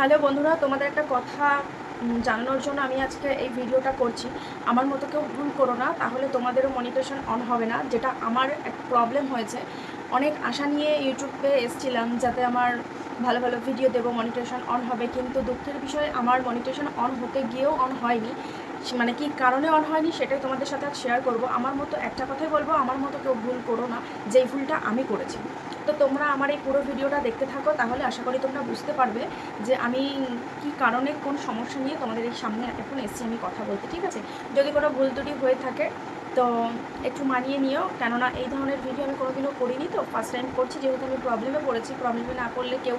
Hello বন্ধুরা, তোমাদের একটা কথা জানানোর জন্য আমি আজকে এই ভিডিওটা করছি। আমার মতো কেউ ভুল করো না, তাহলে তোমাদেরও মনিটাইজেশন অন হবে না। যেটা আমার একটা প্রবলেম হয়েছে, অনেক আশা নিয়ে ইউটিউবে এসেছিলাম যাতে আমার ভালো ভালো ভিডিও দেবো, মনিটাইজেশন অন হবে, কিন্তু দুঃখের বিষয় আমার মনিটাইজেশন অন হতে গিয়েও অন হয়নি। মানে কি কারণে অন হয়নি সেটাই তোমাদের সাথে আজ শেয়ার করব। আমার মতো একটা কথাই বলবো, আমার মতো কেউ ভুল করো না, যেই ভুলটা আমি করেছি। তো তোমরা আমার এই পুরো ভিডিওটা দেখতে থাকো, তাহলে আশা করি তোমরা বুঝতে পারবে যে আমি কি কারণে কোন সমস্যা নিয়ে তোমাদের এই সামনে এখন এসেছি আমি কথা বলতে। ঠিক আছে, যদি কোনো ভুল ত্রুটি হয়ে থাকে তো একটু মানিয়ে নিও, কেননা এই ধরনের ভিডিও আমি কোনোদিনও করিনি, তো ফার্স্ট টাইম করছি। যেহেতু আমি প্রবলেমে পড়েছি, প্রবলেমে না পড়লে কেউ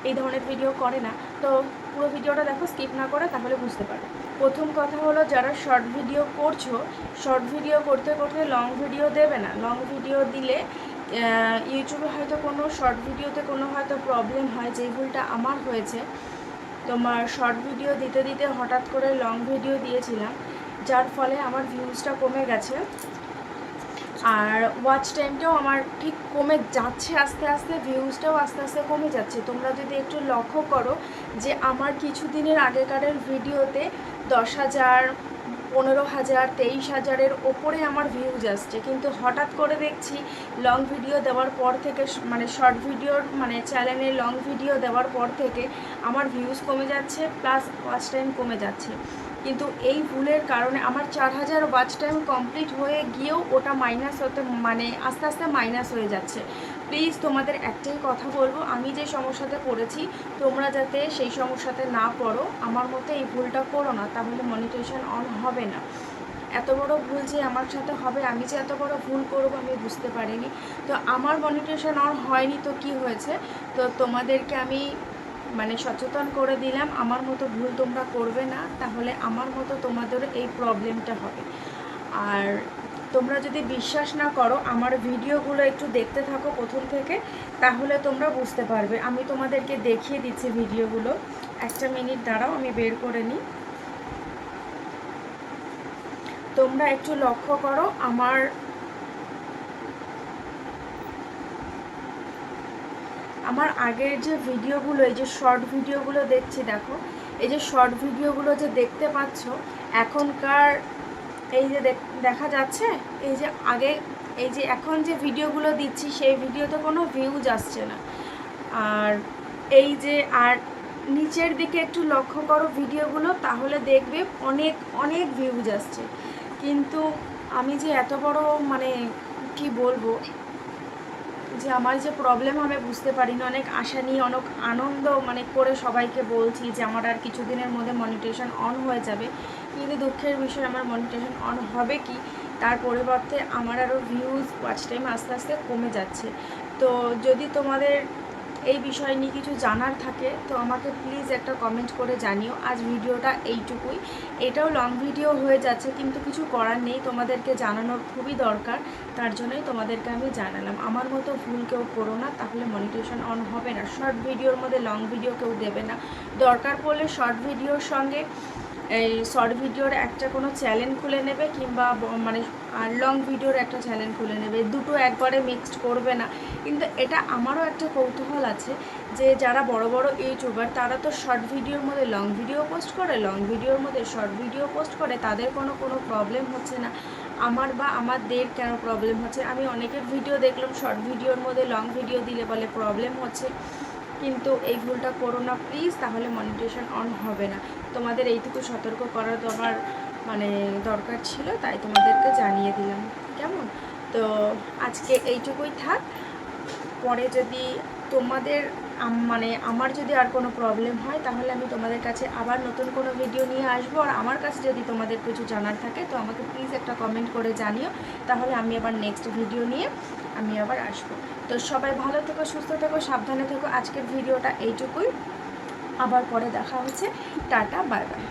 এই ধরনের ভিডিও করে না। তো পুরো ভিডিওটা দেখো, স্কিপ না করে, তাহলে বুঝতে পারবে। প্রথম কথা হলো, যারা শর্ট ভিডিও করছো, শর্ট ভিডিও করতে করতে লং ভিডিও দেবে না। লং ভিডিও দিলে ইউটিউবে হয়তো কোনো শর্ট ভিডিওতে কোনো হয়তো প্রবলেম হয়, যেই ভুলটা আমার হয়েছে। তোমার শর্ট ভিডিও দিতে দিতে হঠাৎ করে লং ভিডিও দিয়েছিলাম, যার ফলে আমার ভিউজটা কমে গেছে, আর ওয়াচ টাইমটাও আমার ঠিক কমে যাচ্ছে আস্তে আস্তে, ভিউজটাও আস্তে আস্তে কমে যাচ্ছে। তোমরা যদি একটু লক্ষ্য করো যে আমার কিছুদিনের আগেকারের ভিডিওতে 10,000, 15,000, 23,000-এর ওপরে আমার ভিউজ আসছে, কিন্তু হঠাৎ করে দেখছি লং ভিডিও দেওয়ার পর থেকে, মানে শর্ট ভিডিওর মানে চ্যানেলে লং ভিডিও দেওয়ার পর থেকে আমার ভিউজ কমে যাচ্ছে, প্লাস ওয়াচ টাইম কমে যাচ্ছে। কিন্তু এই ভুলের কারণে আমার 4,000 ওয়াচ টাইম কমপ্লিট হয়ে গিয়েও ওটা মাইনাস হতে, মানে আস্তে আস্তে মাইনাস হয়ে যাচ্ছে। প্লিজ তোমাদের একটাই কথা বলবো, আমি যে সমস্যাতে পড়েছি তোমরা যাতে সেই সমস্যাতে না পড়ো। আমার মতে এই ভুলটা করো না, তাহলে মনিটাইজেশন অন হবে না। এত বড় ভুল যে আমার সাথে হবে, আমি যে এত বড় ভুল করবো আমি বুঝতে পারিনি। তো আমার মনিটাইজেশন অন হয়নি তো কি হয়েছে, তো তোমাদেরকে আমি মানে সচেতন করে দিলাম, আমার মতো ভুল তোমরা করবে না, তাহলে আমার মতো তোমাদের এই প্রবলেমটা হবে। আর তোমরা যদি বিশ্বাস না করো, আমার ভিডিওগুলো একটু দেখতে থাকো প্রথম থেকে, তাহলে তোমরা বুঝতে পারবে। আমি তোমাদেরকে দেখিয়ে দিচ্ছি ভিডিওগুলো, একটা মিনিট দাঁড়াও, আমি বের করে নিই। তোমরা একটু লক্ষ্য করো, আমার আগের যে ভিডিওগুলো, এই যে শর্ট ভিডিওগুলো দেখছি, দেখো এই যে শর্ট ভিডিওগুলো যে দেখতে পাচ্ছ এখনকার, এই যে দেখা যাচ্ছে, এই যে আগে, এই যে এখন যে ভিডিওগুলো দিচ্ছি সেই ভিডিওতে কোনো ভিউজ আসছে না। আর এই যে আর নিচের দিকে একটু লক্ষ্য করো ভিডিওগুলো, তাহলে দেখবে অনেক অনেক ভিউজ আসছে। কিন্তু আমি যে এত বড় মানে কি বলবো, যে আমার যে প্রবলেম হবে বুঝতে পারিনি। অনেক আশা নিয়ে, অনেক আনন্দ মানে করে সবাইকে বলছি যে আমার আর কিছুদিনের মধ্যে মনিটাইজেশন অন হয়ে যাবে, কিন্তু দুঃখের বিষয় আমার মনিটাইজেশন অন হবে কি, তার পরিবর্তে আমার আরও ভিউজ, ওয়াচ টাইম আস্তে আস্তে কমে যাচ্ছে। তো যদি তোমাদের এই বিষয় নিয়ে কিছু জানার থাকে তো আমাকে প্লিজ একটা কমেন্ট করে জানিও। আজ ভিডিওটা এইটুকুই, এটাও লং ভিডিও হয়ে যাচ্ছে, কিন্তু কিছু করার নেই, তোমাদেরকে জানানোর খুবই দরকার, তার জন্যই তোমাদেরকে আমি জানালাম। আমার মতো ভুল কেউ করো না, তাহলে মনিটাইজেশন অন হবে না। শর্ট ভিডিওর মধ্যে লং ভিডিও কেউ দেবে না। দরকার পড়লে শর্ট ভিডিওর সঙ্গে এই শর্ট ভিডিওর একটা কোনো চ্যানেল খুলে নেবে, কিংবা মানে লং ভিডিওর একটা চ্যানেল খুলে নেবে, দুটো একবারে মিক্সড করবে না। কিন্তু এটা আমারও একটা কৌতূহল আছে যে যারা বড় বড় ইউটিউবার, তারা তো শর্ট ভিডিওর মধ্যে লং ভিডিও পোস্ট করে, লং ভিডিওর মধ্যে শর্ট ভিডিও পোস্ট করে, তাদের কোনো প্রবলেম হচ্ছে না। আমার বা আমাদের কেন প্রবলেম হচ্ছে? আমি অনেকের ভিডিও দেখলাম শর্ট ভিডিওর মধ্যে লং ভিডিও দিলে বলে প্রবলেম হচ্ছে, কিন্তু এই ভুলটা করো না প্লিজ, তাহলে মনিটাইজেশন অন হবে না। তোমাদের এইটুকু সতর্ক করার তো আমার মানে দরকার ছিল, তাই তোমাদেরকে জানিয়ে দিলাম। কেমন? তো আজকে এইটুকুই থাক। পরে যদি তোমাদের মানে আমার যদি আর কোনো প্রবলেম হয়, তাহলে আমি তোমাদের কাছে আবার নতুন কোনো ভিডিও নিয়ে আসবো। আর আমার কাছে যদি তোমাদের কিছু জানার থাকে তো আমাকে প্লিজ একটা কমেন্ট করে জানিও, তাহলে আমি আবার নেক্সট ভিডিও নিয়ে আমি আবার আসবো। তো সবাই ভালো থেকো, সুস্থ থেকো, সাবধানে থেকো। আজকের ভিডিওটা এইটুকুই, আবার পরে দেখা হচ্ছে। Tata, bye bye.